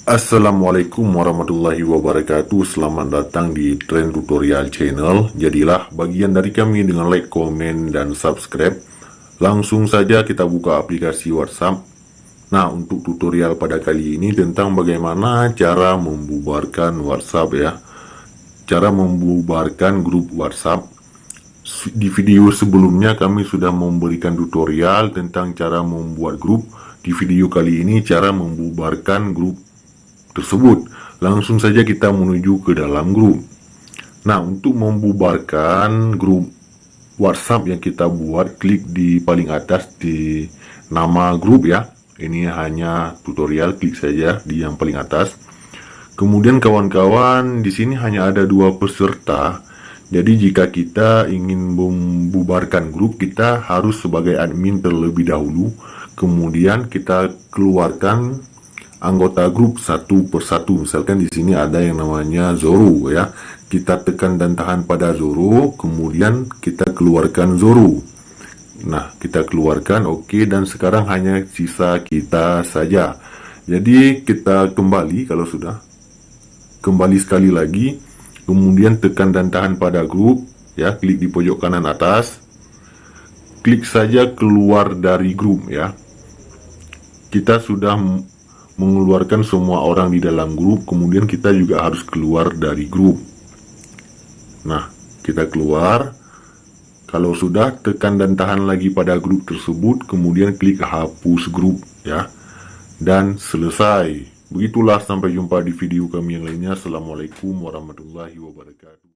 Assalamualaikum warahmatullahi wabarakatuh. Selamat datang di Trend Tutorial Channel. Jadilah bagian dari kami dengan like, komen, dan subscribe. Langsung saja kita buka aplikasi WhatsApp. Nah, untuk tutorial pada kali ini tentang bagaimana cara membubarkan WhatsApp ya. Cara membubarkan grup WhatsApp. Di video sebelumnya kami sudah memberikan tutorial tentang cara membuat grup. Di video kali ini cara membubarkan grup tersebut. Langsung saja kita menuju ke dalam grup. Nah, untuk membubarkan grup WhatsApp yang kita buat, klik di paling atas di nama grup ya. Ini hanya tutorial, klik saja di yang paling atas. Kemudian kawan-kawan, di sini hanya ada 2 peserta. Jadi jika kita ingin membubarkan grup, kita harus sebagai admin terlebih dahulu. Kemudian kita keluarkan anggota grup satu persatu. Misalkan di sini ada yang namanya Zoro ya. Kita tekan dan tahan pada Zoro, kemudian kita keluarkan Zoro. Nah, kita keluarkan, oke, dan sekarang hanya sisa kita saja. Jadi kita kembali kalau sudah. Kembali sekali lagi, kemudian tekan dan tahan pada grup ya, klik di pojok kanan atas. Klik saja keluar dari grup ya. Kita sudah mengeluarkan semua orang di dalam grup, kemudian kita juga harus keluar dari grup. Nah, kita keluar. Kalau sudah, tekan dan tahan lagi pada grup tersebut, kemudian klik hapus grup ya. Dan selesai. Begitulah, sampai jumpa di video kami yang lainnya. Assalamualaikum warahmatullahi wabarakatuh.